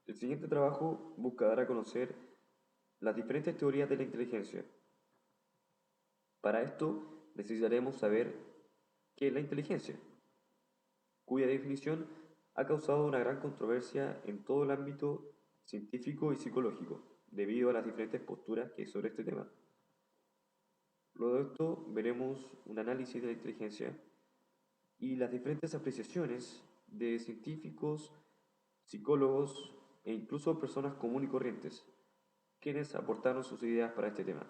El siguiente trabajo busca dar a conocer las diferentes teorías de la inteligencia. Para esto necesitaremos saber qué es la inteligencia, cuya definición ha causado una gran controversia en todo el ámbito científico y psicológico, debido a las diferentes posturas que hay sobre este tema. Luego de esto veremos un análisis de la inteligencia y las diferentes apreciaciones de científicos, psicólogos e incluso personas comunes y corrientes, quienes aportaron sus ideas para este tema.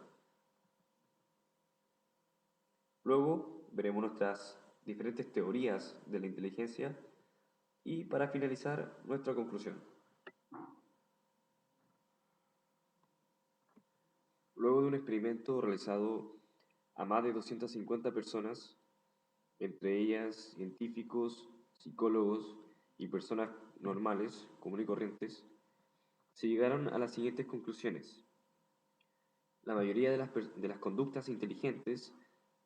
Luego veremos nuestras diferentes teorías de la inteligencia y para finalizar nuestra conclusión. Luego de un experimento realizado a más de 250 personas, entre ellas científicos, psicólogos y personas normales, comunes y corrientes, se llegaron a las siguientes conclusiones. La mayoría de las conductas inteligentes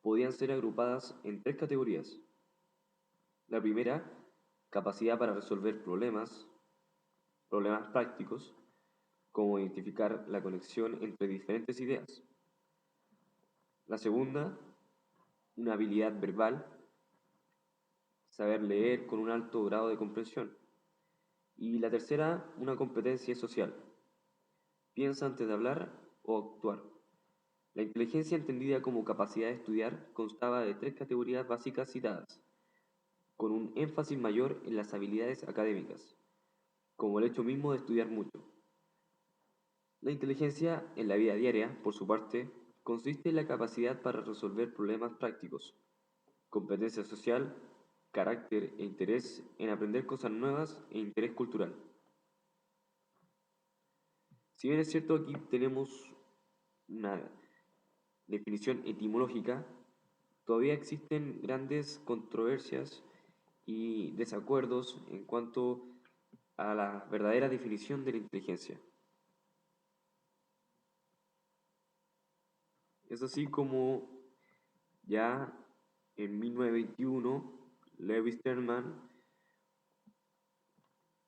podían ser agrupadas en tres categorías. La primera, capacidad para resolver problemas prácticos, como identificar la conexión entre diferentes ideas. La segunda, una habilidad verbal, saber leer con un alto grado de comprensión. Y la tercera, una competencia social. Piensa antes de hablar o actuar. La inteligencia entendida como capacidad de estudiar constaba de tres categorías básicas citadas, con un énfasis mayor en las habilidades académicas, como el hecho mismo de estudiar mucho. La inteligencia en la vida diaria, por su parte, consiste en la capacidad para resolver problemas prácticos, competencia social, carácter e interés en aprender cosas nuevas e interés cultural. Si bien es cierto, aquí tenemos una definición etimológica, todavía existen grandes controversias y desacuerdos en cuanto a la verdadera definición de la inteligencia. Es así como ya en 1921 Lewis Terman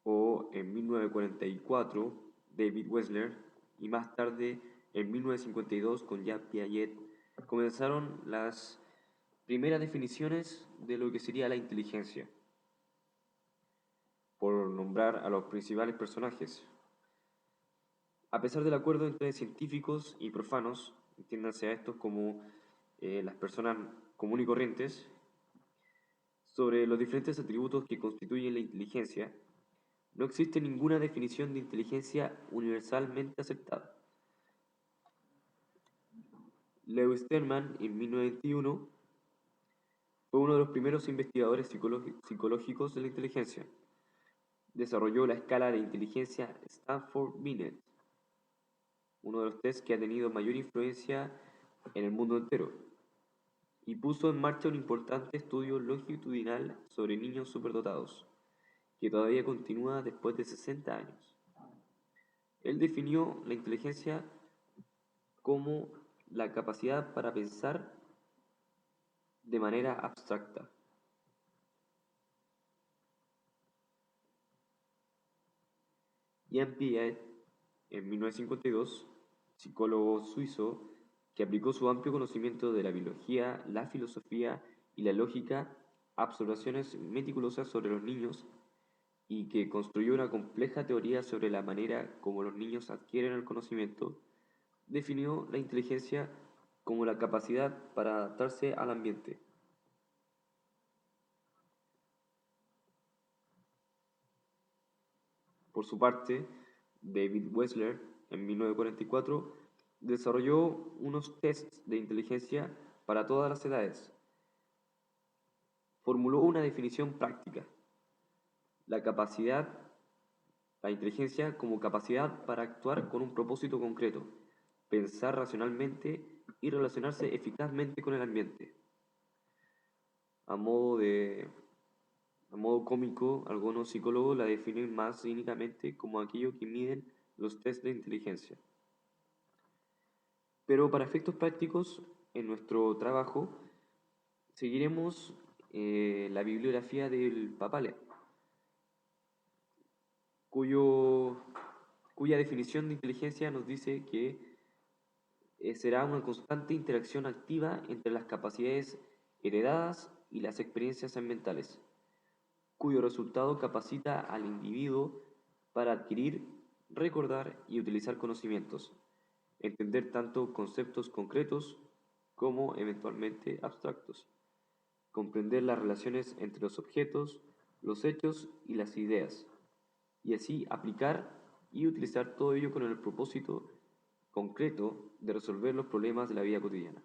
o en 1944 David Wessler y más tarde en 1952 con Jacques Piaget comenzaron las primeras definiciones de lo que sería la inteligencia, por nombrar a los principales personajes. A pesar del acuerdo entre científicos y profanos, entiéndanse a estos como las personas comunes y corrientes, sobre los diferentes atributos que constituyen la inteligencia, no existe ninguna definición de inteligencia universalmente aceptada. Lewis Terman, en 1921, fue uno de los primeros investigadores psicológicos de la inteligencia. Desarrolló la escala de inteligencia Stanford-Binet, uno de los tests que ha tenido mayor influencia en el mundo entero, y puso en marcha un importante estudio longitudinal sobre niños superdotados, que todavía continúa después de 60 años. Él definió la inteligencia como la capacidad para pensar de manera abstracta. Jean Piaget, en 1952, psicólogo suizo que aplicó su amplio conocimiento de la biología, la filosofía y la lógica a observaciones meticulosas sobre los niños y que construyó una compleja teoría sobre la manera como los niños adquieren el conocimiento, definió la inteligencia como la capacidad para adaptarse al ambiente. Por su parte, David Wessler, en 1944, desarrolló unos tests de inteligencia para todas las edades. Formuló una definición práctica: la capacidad, la inteligencia como capacidad para actuar con un propósito concreto, pensar racionalmente y relacionarse eficazmente con el ambiente. A modo de A modo cómico, algunos psicólogos la definen más cínicamente como aquello que miden los test de inteligencia. Pero para efectos prácticos, en nuestro trabajo, seguiremos la bibliografía del Papale, cuyo cuya definición de inteligencia nos dice que será una constante interacción activa entre las capacidades heredadas y las experiencias ambientales, cuyo resultado capacita al individuo para adquirir, recordar y utilizar conocimientos, entender tanto conceptos concretos como eventualmente abstractos, comprender las relaciones entre los objetos, los hechos y las ideas, y así aplicar y utilizar todo ello con el propósito concreto de resolver los problemas de la vida cotidiana.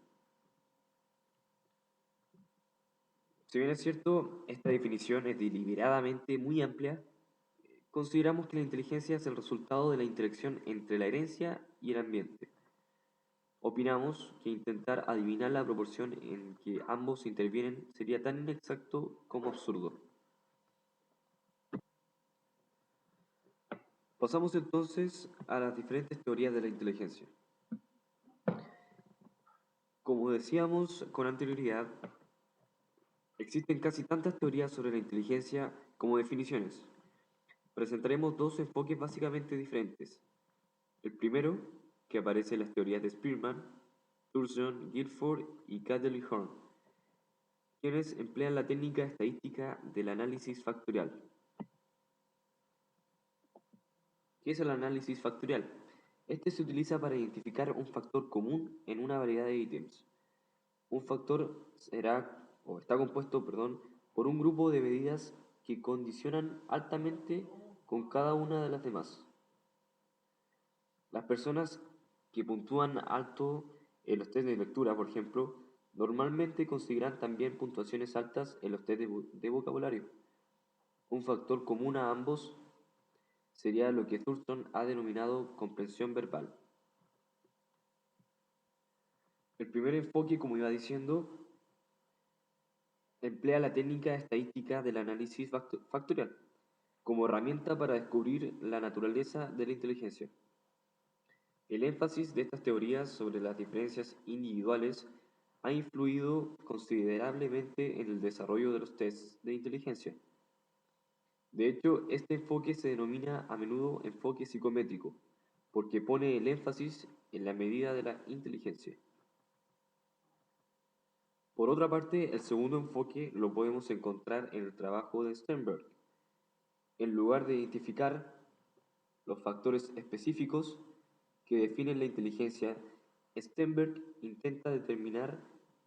Si bien es cierto, esta definición es deliberadamente muy amplia, consideramos que la inteligencia es el resultado de la interacción entre la herencia y el ambiente. Opinamos que intentar adivinar la proporción en que ambos intervienen sería tan inexacto como absurdo. Pasamos entonces a las diferentes teorías de la inteligencia. Como decíamos con anterioridad, existen casi tantas teorías sobre la inteligencia como definiciones. Presentaremos dos enfoques básicamente diferentes. El primero, que aparece en las teorías de Spearman, Thurston, Guilford y Cadley-Horn, quienes emplean la técnica estadística del análisis factorial. ¿Qué es el análisis factorial? Este se utiliza para identificar un factor común en una variedad de ítems. Un factor está compuesto, por un grupo de medidas que condicionan altamente con cada una de las demás. Las personas que puntúan alto en los test de lectura, por ejemplo, normalmente conseguirán también puntuaciones altas en los test de vocabulario. Un factor común a ambos sería lo que Thurston ha denominado comprensión verbal. El primer enfoque, como iba diciendo, emplea la técnica estadística del análisis factorial como herramienta para descubrir la naturaleza de la inteligencia. El énfasis de estas teorías sobre las diferencias individuales ha influido considerablemente en el desarrollo de los tests de inteligencia. De hecho, este enfoque se denomina a menudo enfoque psicométrico, porque pone el énfasis en la medida de la inteligencia. Por otra parte, el segundo enfoque lo podemos encontrar en el trabajo de Sternberg. En lugar de identificar los factores específicos que definen la inteligencia, Sternberg intenta determinar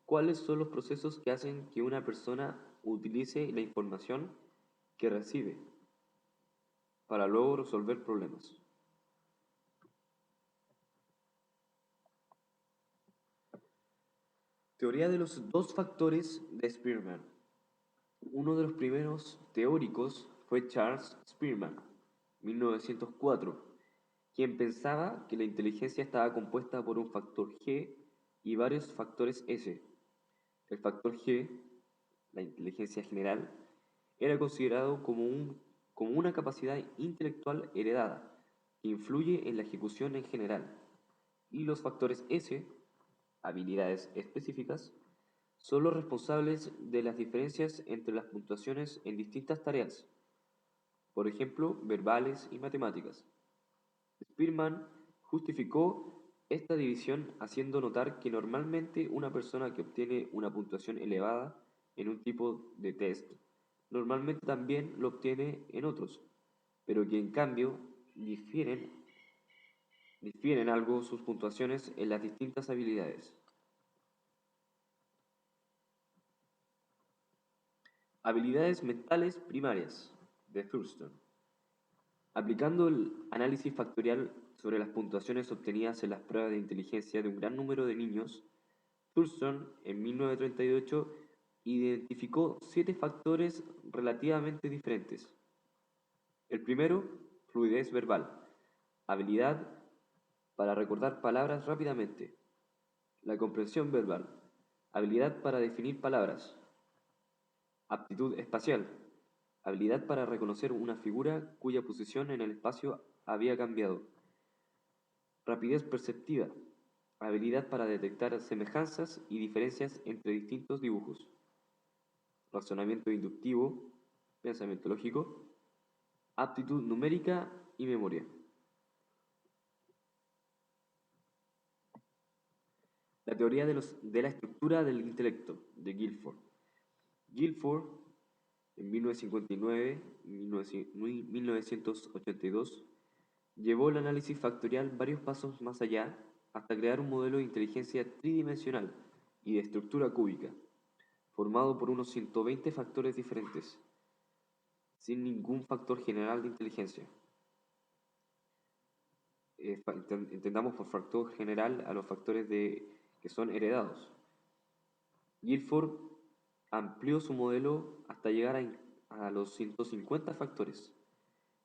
cuáles son los procesos que hacen que una persona utilice la información que recibe para luego resolver problemas. Teoría de los dos factores de Spearman. Uno de los primeros teóricos fue Charles Spearman, 1904, quien pensaba que la inteligencia estaba compuesta por un factor G y varios factores S. El factor G, la inteligencia general, era considerado como una capacidad intelectual heredada que influye en la ejecución en general, y los factores S, habilidades específicas, son los responsables de las diferencias entre las puntuaciones en distintas tareas, por ejemplo, verbales y matemáticas. Spearman justificó esta división haciendo notar que normalmente una persona que obtiene una puntuación elevada en un tipo de test normalmente también lo obtiene en otros, pero que en cambio difieren algo sus puntuaciones en las distintas habilidades. Habilidades mentales primarias de Thurston. Aplicando el análisis factorial sobre las puntuaciones obtenidas en las pruebas de inteligencia de un gran número de niños, Thurston, en 1938, identificó 7 factores relativamente diferentes. El primero, fluidez verbal, habilidad para recordar palabras rápidamente. La comprensión verbal, habilidad para definir palabras. Aptitud espacial, habilidad para reconocer una figura cuya posición en el espacio había cambiado. Rapidez perceptiva, habilidad para detectar semejanzas y diferencias entre distintos dibujos. Razonamiento inductivo, pensamiento lógico, aptitud numérica y memoria. La teoría de la estructura del intelecto, de Guilford. Guilford, en 1959 y 1982, llevó el análisis factorial varios pasos más allá hasta crear un modelo de inteligencia tridimensional y de estructura cúbica, formado por unos 120 factores diferentes, sin ningún factor general de inteligencia. Entendamos por factor general a los factores que son heredados. Guilford amplió su modelo hasta llegar a los 150 factores.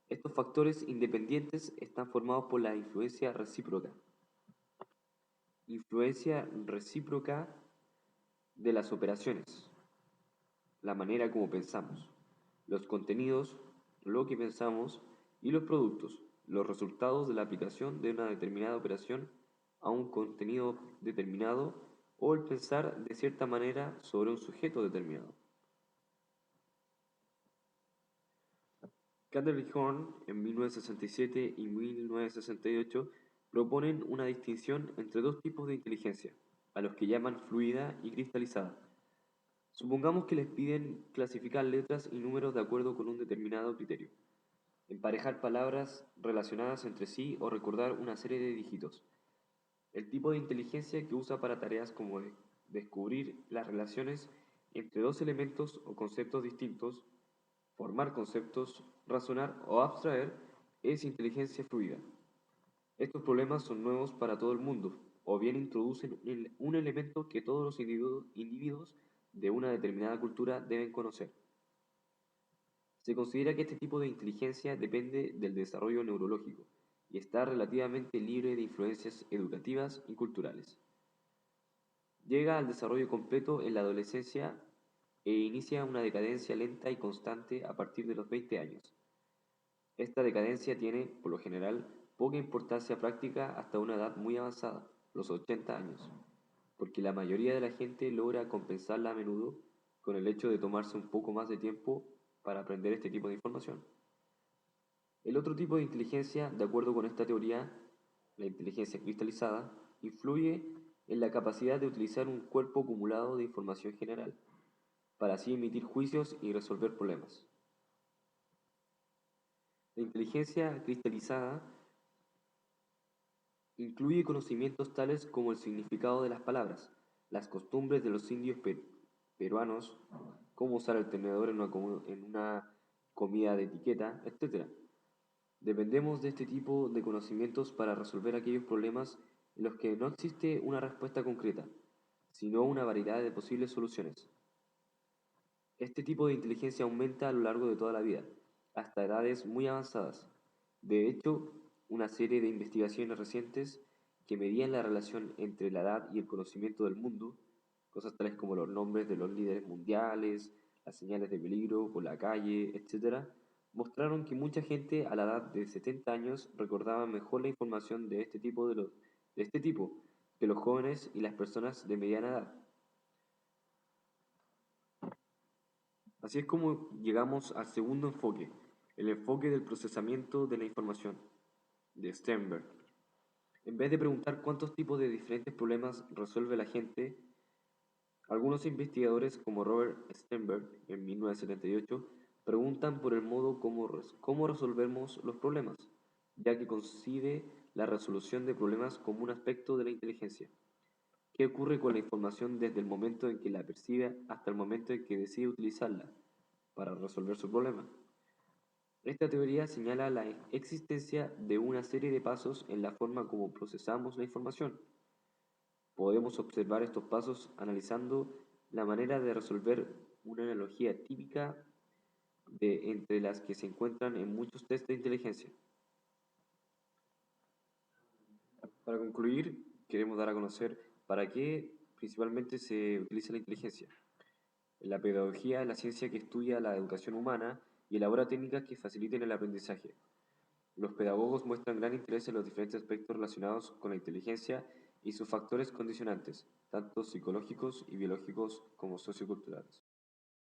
Estos factores independientes están formados por la influencia recíproca. Influencia recíproca de las operaciones, la manera como pensamos, los contenidos, lo que pensamos y los productos, los resultados de la aplicación de una determinada operación a un contenido determinado o el pensar de cierta manera sobre un sujeto determinado. Candler y Horn, en 1967 y 1968, proponen una distinción entre dos tipos de inteligencia, a los que llaman fluida y cristalizada. Supongamos que les piden clasificar letras y números de acuerdo con un determinado criterio, emparejar palabras relacionadas entre sí o recordar una serie de dígitos. El tipo de inteligencia que usa para tareas como descubrir las relaciones entre dos elementos o conceptos distintos, formar conceptos, razonar o abstraer, es inteligencia fluida. Estos problemas son nuevos para todo el mundo, o bien introducen un elemento que todos los individuos de una determinada cultura deben conocer. Se considera que este tipo de inteligencia depende del desarrollo neurológico y está relativamente libre de influencias educativas y culturales. Llega al desarrollo completo en la adolescencia e inicia una decadencia lenta y constante a partir de los 20 años. Esta decadencia tiene, por lo general, poca importancia práctica hasta una edad muy avanzada, los 80 años, porque la mayoría de la gente logra compensarla a menudo con el hecho de tomarse un poco más de tiempo para aprender este tipo de información. El otro tipo de inteligencia, de acuerdo con esta teoría, la inteligencia cristalizada, influye en la capacidad de utilizar un cuerpo acumulado de información general, para así emitir juicios y resolver problemas. La inteligencia cristalizada incluye conocimientos tales como el significado de las palabras, las costumbres de los indios peruanos, cómo usar el tenedor en una comida de etiqueta, etc. Dependemos de este tipo de conocimientos para resolver aquellos problemas en los que no existe una respuesta concreta, sino una variedad de posibles soluciones. Este tipo de inteligencia aumenta a lo largo de toda la vida, hasta edades muy avanzadas. De hecho, una serie de investigaciones recientes que medían la relación entre la edad y el conocimiento del mundo, cosas tales como los nombres de los líderes mundiales, las señales de peligro por la calle, etc., mostraron que mucha gente a la edad de 70 años recordaba mejor la información de este tipo que los jóvenes y las personas de mediana edad. Así es como llegamos al segundo enfoque, el enfoque del procesamiento de la información, de Sternberg. En vez de preguntar cuántos tipos de diferentes problemas resuelve la gente, algunos investigadores como Robert Sternberg en 1978 preguntan por el modo cómo resolvemos los problemas, ya que concibe la resolución de problemas como un aspecto de la inteligencia. ¿Qué ocurre con la información desde el momento en que la percibe hasta el momento en que decide utilizarla para resolver su problema? Esta teoría señala la existencia de una serie de pasos en la forma como procesamos la información. Podemos observar estos pasos analizando la manera de resolver una analogía típica entre las que se encuentran en muchos tests de inteligencia. Para concluir, queremos dar a conocer para qué principalmente se utiliza la inteligencia. La pedagogía es la ciencia que estudia la educación humana y elabora técnicas que faciliten el aprendizaje. Los pedagogos muestran gran interés en los diferentes aspectos relacionados con la inteligencia y sus factores condicionantes, tanto psicológicos y biológicos como socioculturales.